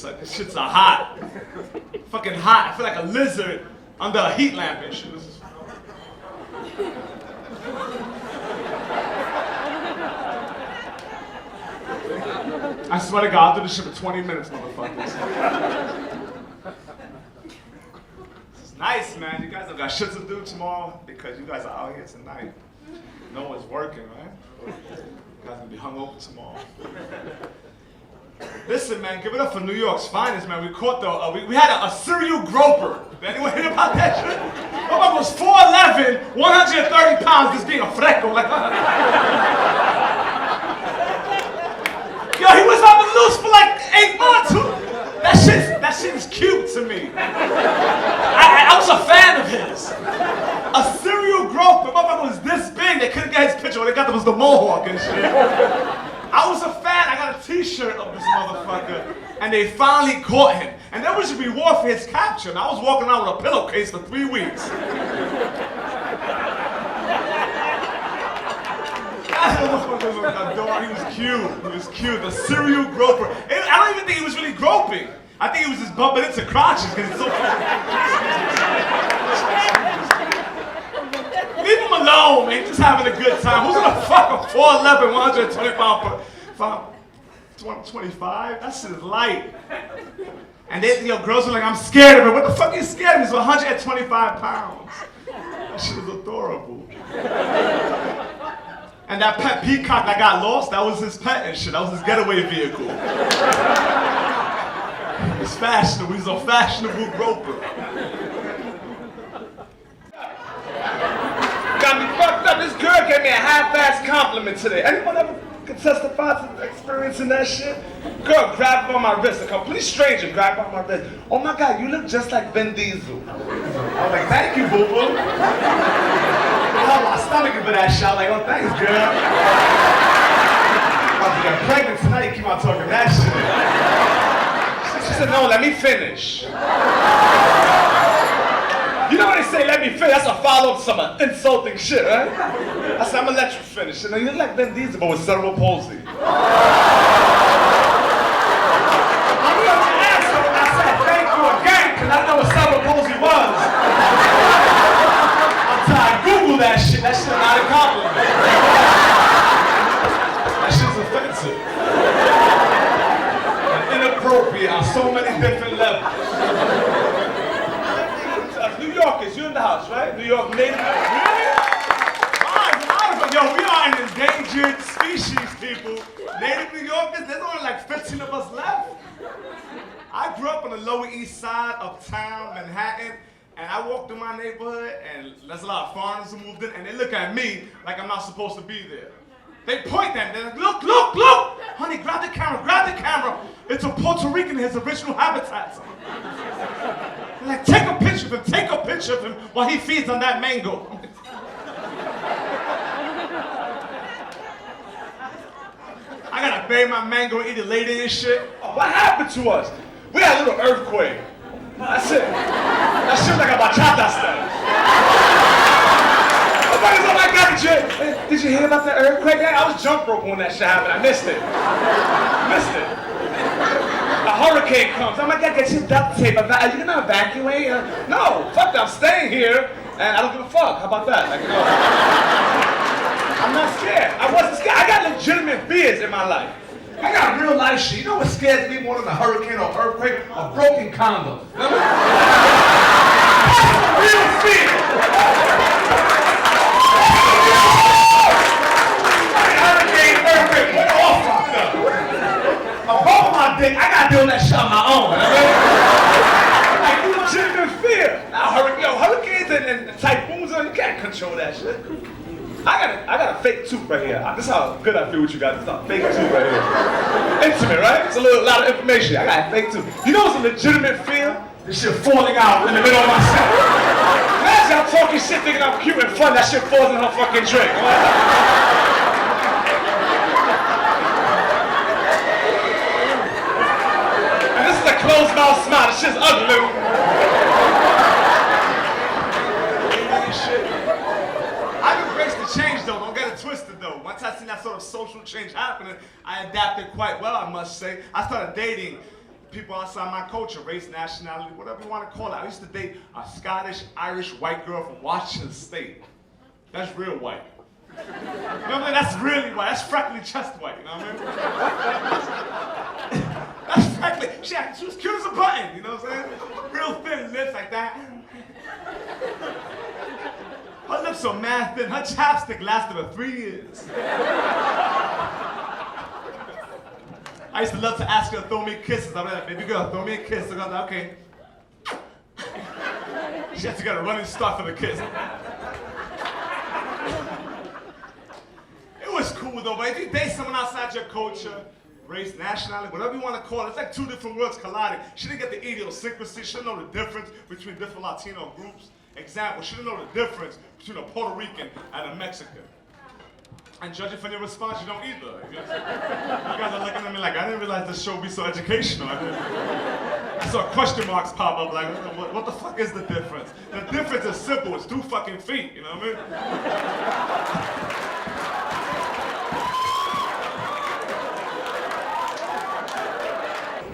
dangerous. Like, the shits are hot. Fucking hot. I feel like a lizard under a heat lamp and shit. I swear to God, I'll do this shit for 20 minutes, motherfuckers. It's nice, man. You guys have got shit to do tomorrow because you guys are out here tonight. No one's working, right? You guys gonna be hungover tomorrow. Listen, man, give it up for New York's finest, man. We caught we had a serial groper. Did anyone hear about that shit? My mom was 4'11", 130 pounds, just being a freco. Like, yo, he was on the loose for like 8 months. That shit is cute to me. I was a fan of his. A serial groper. My mom was this big, they couldn't get his picture. All they got was the mohawk and shit. I was a fan. I got a t-shirt of this motherfucker. And they finally caught him. And there was a reward for his capture. And I was walking around with a pillowcase for 3 weeks. He was cute. He was cute. The serial groper. I don't even think he was really groping. I think he was just bumping into crotches because it's so leave him alone, man. Just having a good time. Who's gonna fuck a 4'11", 120 pound 25? That shit is light. And girls are like, I'm scared of it. What the fuck are you scared of? He's 125 pounds. That shit is adorable. And that pet peacock that got lost, that was his pet and shit. That was his getaway vehicle. He was fashionable. He's a fashionable groper. Got me fucked up. This girl gave me a half-ass compliment today. Anyone ever can testify to experiencing that shit? Girl grabbed on my wrist. A complete stranger grabbed on my wrist. Oh my God, you look just like Vin Diesel. I was like, thank you, boo-boo. My stomach for that shit. I was like, oh, thanks, girl. I'm about to get pregnant tonight. You keep on talking that shit. She said, no, let me finish. You know when they say, let me finish, that's a follow-up to some insulting shit, right? I said, I'm gonna let you finish. You know, you look like Vin Diesel, but with cerebral palsy. I'm gonna answer when I said thank you again, because I know what cerebral palsy was. Until I Google that shit not a compliment. That shit's offensive. And inappropriate on so many different levels. New Yorkers, you're in the house, right? New York native. Really? Yo, we are an endangered species, people. Native New Yorkers, there's only like 15 of us left. I grew up on the Lower East Side of town, Manhattan, and I walk through my neighborhood, and there's a lot of foreigners who moved in, and they look at me like I'm not supposed to be there. They point at me, they're like, look, look, look! Honey, grab the camera, grab the camera. It's a Puerto Rican in his original habitat. They're like, take a picture of him while he feeds on that mango. I gotta bury my mango and eat it later and shit. Oh, what happened to us? We had a little earthquake. That's it. That shit like a bachata style. Everybody's oh my God, did you hear about the earthquake? I was jump rope when that shit happened. I missed it. A hurricane comes. I'm like, I get you duct tape. Are you gonna evacuate? No, fuck that. I'm staying here, and I don't give a fuck. How about that? Like, I'm not scared. I wasn't scared. I got legitimate fears in my life. I got real life shit. You know what scares me more than a hurricane or earthquake? A broken condom. You know what I mean? That's a real fear. Hurricane, earthquake, we're all fucked up. Above my dick, I gotta deal with that shit on my own. Like, legitimate fear. Now, hurricanes and typhoons, you can't control that shit. I got a fake tooth right here. This is how good I feel with you guys. This is a fake tooth right here. Intimate, right? It's a lot of information. I got a fake tooth. You know what's a legitimate fear? This shit falling out in the middle of my set. Imagine I'm talking shit thinking I'm cute and fun, that shit falls in her fucking drink. And this is a closed mouth smile. This shit's ugly. I've embraced the change though, don't get it twisted though. Once I seen that sort of social change happening, I adapted quite well, I must say. I started dating people outside my culture, race, nationality, whatever you want to call it. I used to date a Scottish, Irish, white girl from Washington State. That's real white. You know what I mean? That's really white. That's freckly chest white, you know what I mean? That's freckly. She was cute as a button, you know what I'm saying? Real thin lips like that. Her lips are mad thin. Her chapstick lasted her 3 years. I used to love to ask her to throw me kisses. I'd be like, baby girl, throw me a kiss. I'd be like, okay. She had to get a running start for the kiss. It was cool though, but if you date someone outside your culture, race, nationality, whatever you want to call it, it's like two different worlds colliding. She didn't get the idiosyncrasy. She didn't know the difference between different Latino groups. Example, she didn't know the difference between a Puerto Rican and a Mexican. And judging from your response, you don't either. You guys are looking at me like, I didn't realize this show would be so educational. I saw question marks pop up like, what the fuck is the difference? The difference is simple, it's 2 fucking feet, you know what I mean?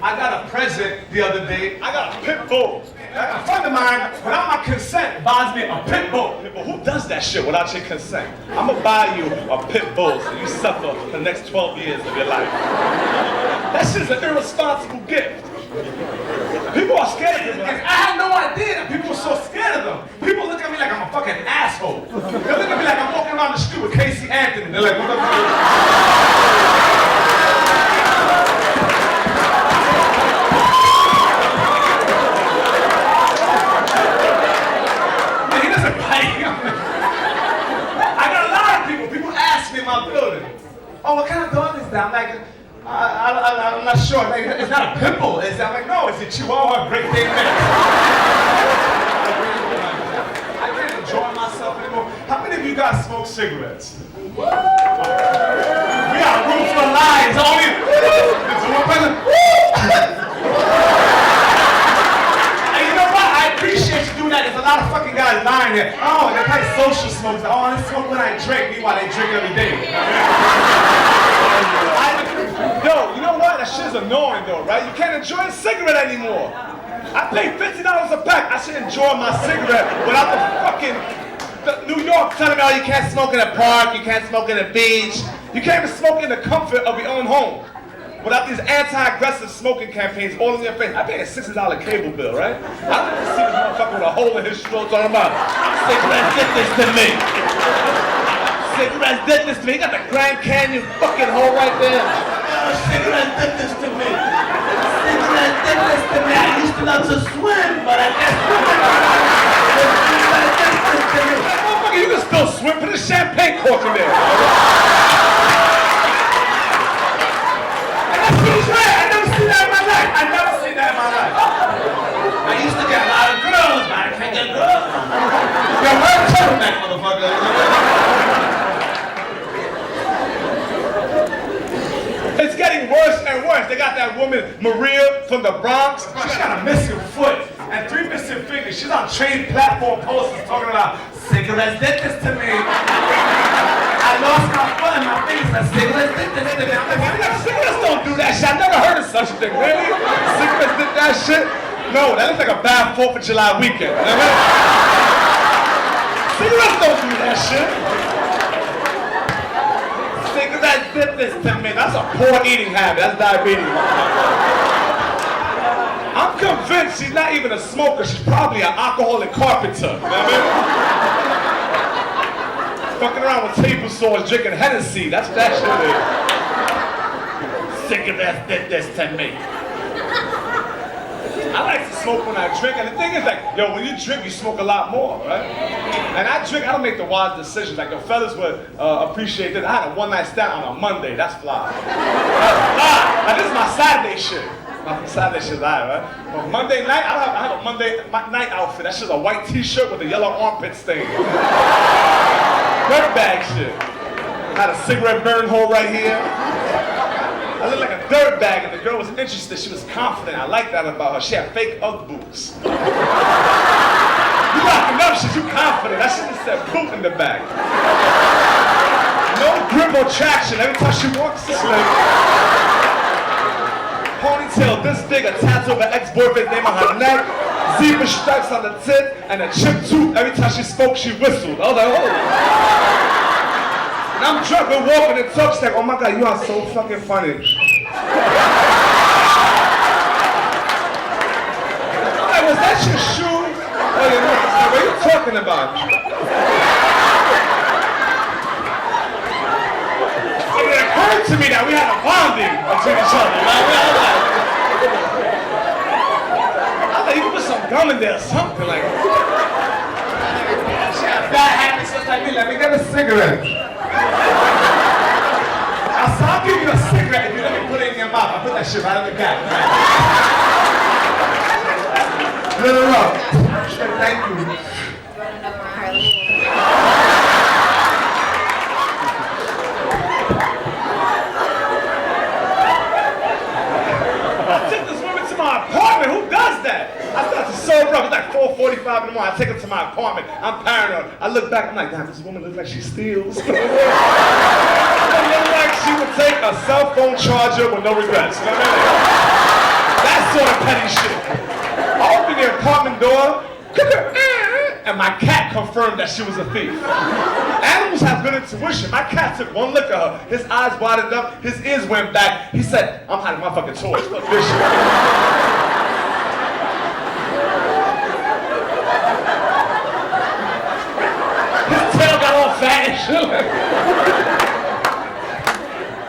I got a present the other day. I got a pit bull. A friend of mine, without my consent, buys me a pit bull. Who does that shit without your consent? I'm gonna buy you a pit bull so you suffer for the next 12 years of your life. That shit's an irresponsible gift. People are scared of them. I had no idea that people were so scared of them. People look at me like I'm a fucking asshole. They look at me like I'm walking around the street with Casey Anthony. They're like, what the fuck? My building. Oh, what kind of dog is that? I'm like, I'm not sure. Like, it's not a pit bull, is it? I'm like, no, it's a Chihuahua Great Dane mix. I can't enjoy myself anymore. How many of you guys smoke cigarettes? We got room for lies. Only. And you know what? I appreciate you doing that. There's a lot of fucking guys lying here. Oh, they're like social smokes. Oh, I smoke when I drink. Meanwhile, they drink every day. Yo, you know what? That shit's annoying though, right? You can't enjoy a cigarette anymore. I pay $50 a pack. I should enjoy my cigarette without New York telling me, oh, you can't smoke in a park, you can't smoke in a beach. You can't even smoke in the comfort of your own home. Without these anti-aggressive smoking campaigns all in your face. I pay a $60 cable bill, right? I like to see this motherfucker with a hole in his throat talking about, cigarettes did this to me. Cigarettes did this to me. He got the Grand Canyon fucking hole right there. Oh, cigarettes did this to me. Cigarettes did this to me. I used to love to swim, but I guess cigarettes did this to me. Motherfucker, you can still swim. Put a champagne cork in there. I never seen that in my life. I never seen that in my life. I used to get a lot of girls, but I can't get girls. Yo, wear a turtleneck, motherfucker. It's getting worse and worse. They got that woman, Maria from the Bronx. She got a missing foot and 3 missing fingers. She's on train platform posters talking about cigarettes did this to me. I lost my foot and my fingers. Cigarettes did this to me. I'm like, cigarettes don't do that shit. I never heard of such a thing. Really? Cigarettes did that shit? No, that looks like a bad 4th of July weekend. You know what I mean? Cigarettes don't do that shit. Cigarettes did this to me. That's a poor eating habit. That's diabetes. I'm convinced she's not even a smoker. She's probably an alcoholic carpenter. You know what I mean? Fucking around with table saws, drinking Hennessy. That's what that shit is. Cigarettes did this to me. I like to smoke when I drink, and the thing is, like, yo, when you drink, you smoke a lot more, right? And I drink, I don't make the wise decisions. Like, the fellas would appreciate this. I had a one-night stand on a Monday. That's fly. That's fly. Now, this is my Saturday shit. My Saturday shit's alright, right? But Monday night, I have a Monday night outfit. That's just a white t-shirt with a yellow armpit stain. Dirt bag shit. Had a cigarette burn hole right here. I looked like a dirt bag, and the girl was interested. She was confident. I liked that about her. She had fake Ugg boots. You rocking up shit, you confident. That shit just said boot in the back. No grip or traction. Every time she walks, it's like ponytail ponytail this big, a tattoo of an ex-boyfriend's name on her neck, zebra stripes on the tip, and a chipped tooth. Every time she spoke, she whistled. I was like, oh. And I'm drunk and walking and talking. She's like, oh my God, you are so fucking funny. I'm like, was that your shoe? Oh, you know, what are you talking about? It occurred to me that we had a bonding between each other. I was like, you can put some gum in there or something like that. She had bad habits just like me. Let me get a cigarette. I said, I'll give you a cigarette if you let me put it in your mouth. I put that shit right in the gap. Let her up. Thank you. Who does that? I started to sober up. It's like 4:45 in the morning. I take her to my apartment. I'm paranoid. I look back. I'm like, damn, this woman looks like she steals. It looks like she would take a cell phone charger with no regrets. You know what I mean? That sort of petty shit. I opened the apartment door, and my cat confirmed that she was a thief. Animals have good intuition. My cat took one look at her. His eyes widened up. His ears went back. He said, I'm hiding my fucking toys. Fuck this shit.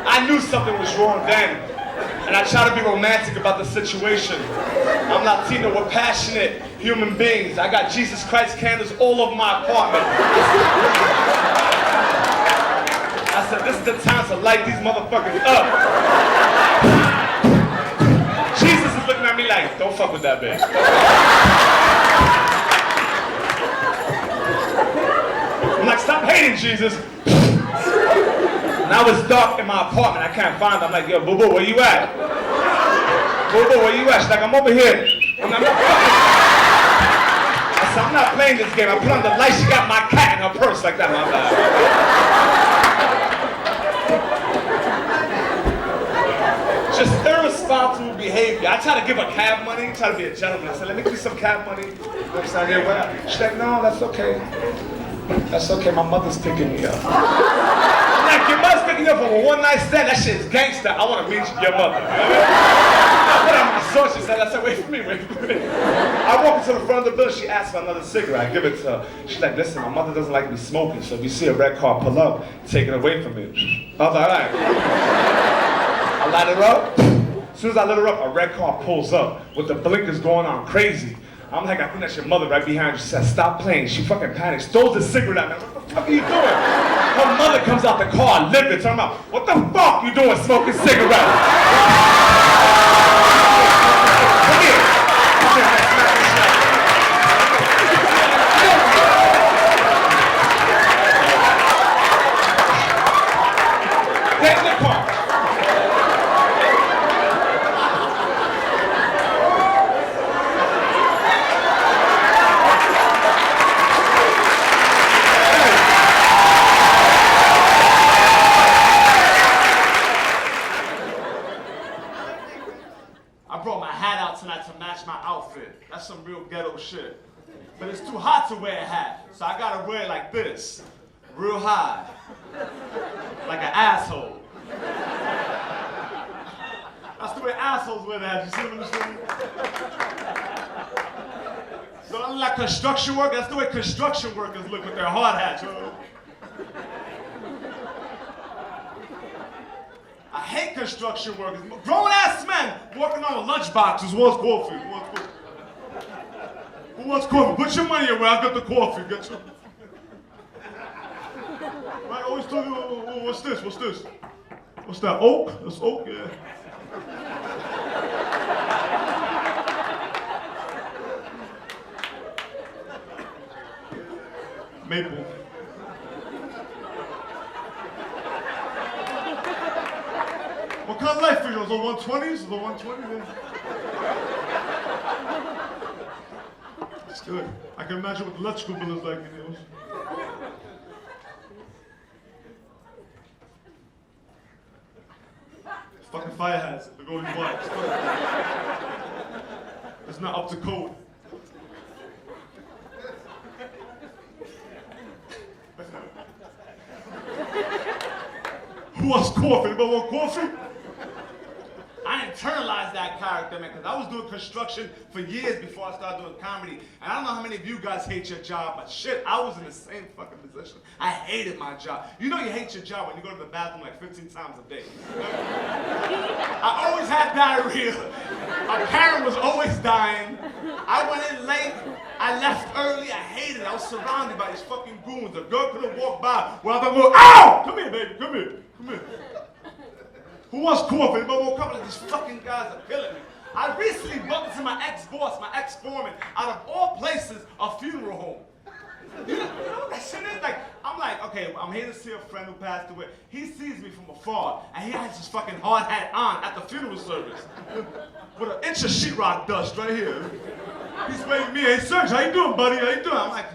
I knew something was wrong then, and I tried to be romantic about the situation. I'm Latino, we're passionate human beings. I got Jesus Christ candles all over my apartment. I said, this is the time to light these motherfuckers up. Jesus is looking at me like, don't fuck with that bitch. I'm like, stop hating Jesus. Now it's dark in my apartment. I can't find her. I'm like, yo, boo-boo, where you at? Boo-boo, where you at? She's like, I'm over here. I said, I'm not playing this game. I put on the light. She got my cat in her purse like that. I'm like, just irresponsible behavior. I try to give her cab money. Try to be a gentleman. I said, let me give you some cab money. She's like, no, that's okay. That's okay, my mother's picking me up. I'm like, your mother's picking you up for a one-night stand? That shit's gangster. I want to meet your mother. I put on my sources and I said, wait for me. I walk into the front of the building, she asks for another cigarette. I give it to her. She's like, listen, my mother doesn't like me smoking, so if you see a red car pull up, take it away from me. I was like, all right. I light her up. As soon as I lit her up, a red car pulls up with the blinkers going on crazy. I'm like, I think that's your mother right behind you. She says, stop playing. She fucking panics, throws the cigarette at me. What the fuck are you doing? Her mother comes out the car, livid, talking about, what the fuck you doing smoking cigarettes? Come here. Get in the car. That's some real ghetto shit. But it's too hot to wear a hat, so I gotta wear it like this, real high, like an asshole. That's the way assholes wear the hat, you see what I'm saying? So I look like construction workers, that's the way construction workers look with their hard hats, yo. I hate construction workers. Grown-ass men walking on with lunch boxes. Who wants coffee? Who wants coffee? Who wants coffee? Put your money away. I'll get the coffee. Get your... I always tell you, what's this? What's this? What's that? Oak? That's oak? Yeah. Maple. What kind of light figure? Those are 120s? Those are 120s? It's good. I can imagine what the electrical bill is like in yours. Fucking fire hazard. Look only one. It's not up to code. Who wants coffee? Anybody want coffee? I internalized that character, man, because I was doing construction for years before I started doing comedy. And I don't know how many of you guys hate your job, but shit, I was in the same fucking position. I hated my job. You know you hate your job when you go to the bathroom like 15 times a day. I always had diarrhea. My Karen was always dying. I went in late. I left early. I hated it. I was surrounded by these fucking goons. A girl could have walked by where I go, ow! Come here, baby. Come here. Come here. Who wants coffee? Anybody want coffee? These fucking guys are killing me. I recently bumped into my ex-boss, my ex-foreman, out of all places, a funeral home. You know what that shit is? Like, I'm like, okay, I'm here to see a friend who passed away. He sees me from afar, and he has his fucking hard hat on at the funeral service. With an inch of sheetrock dust right here. He's waiting me. Hey, Sergio, how you doing, buddy? How you doing? I'm like,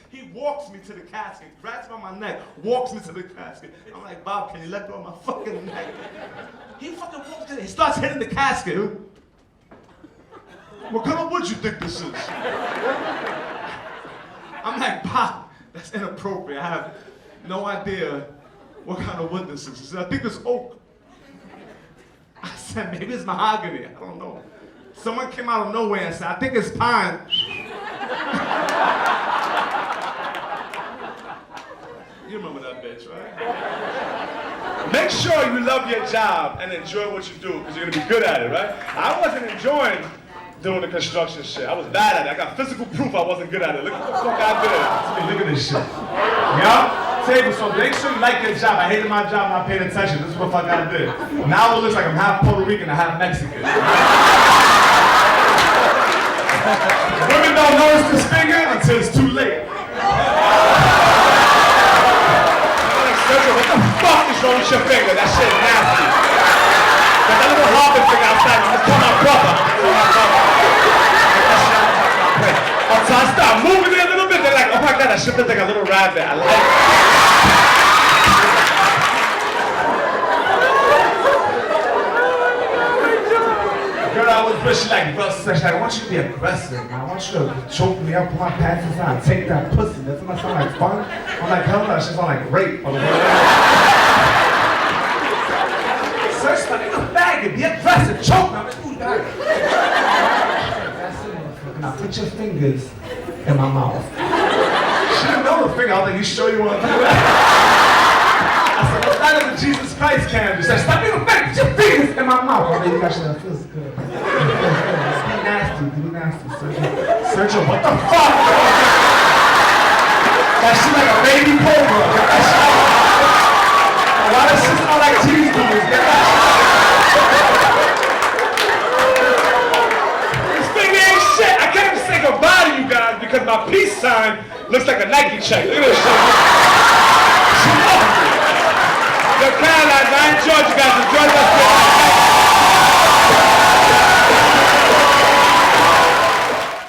he walks me to the casket, grabs me on my neck, walks me to the casket. I'm like, Bob, can you let go of my fucking neck? He fucking walks in, he starts hitting the casket. What kind of wood you think this is? I'm like, Bob, that's inappropriate. I have no idea what kind of wood this is. He said, I think it's oak. I said, maybe it's mahogany. I don't know. Someone came out of nowhere and said, I think it's pine. You remember that bitch, right? Make sure you love your job and enjoy what you do, because you're gonna be good at it, right? I wasn't enjoying doing the construction shit. I was bad at it. I got physical proof I wasn't good at it. Look what the fuck I did. Look at this shit. Yeah? Table, so make sure you like your job. I hated my job, not paying attention. This is what the fuck I did. Now it looks like I'm half Puerto Rican and half Mexican. Women don't notice this finger until it's too late. Sergio, what the fuck is wrong with your finger? That shit is nasty. Got that little hobbit finger outside. I'm gonna call my brother. So I start moving it a little bit. They're like, oh my god, that shit looks like a little rabbit. I like it. Girl, I was pushing like, bro, I want you to be aggressive, man. I want you to choke me up, put my pants inside, take that pussy. Doesn't that sound like fun? I'm like, hell no, that shit sound like rape. Search my nigga faggot, be aggressive, choke me. I'm like, ooh, God. That's it, motherfucker. Now put your fingers in my mouth. She didn't know the finger. I was like, you sure you want to do that? I said, what's that in the Jesus Christ candy? She said, stop being a faggot, put your fingers in my mouth. I mean, you got shit that feels good. Be nasty, Sergio. Sergio, what the fuck? That shit like a baby cobra. Why does shit smell like cheese doodles? This finger ain't shit. I can't even say goodbye to you guys because my peace sign looks like a Nike check. Look at this shit. She loves me. Yo, Caroline, I enjoyed you guys. Enjoy that shit.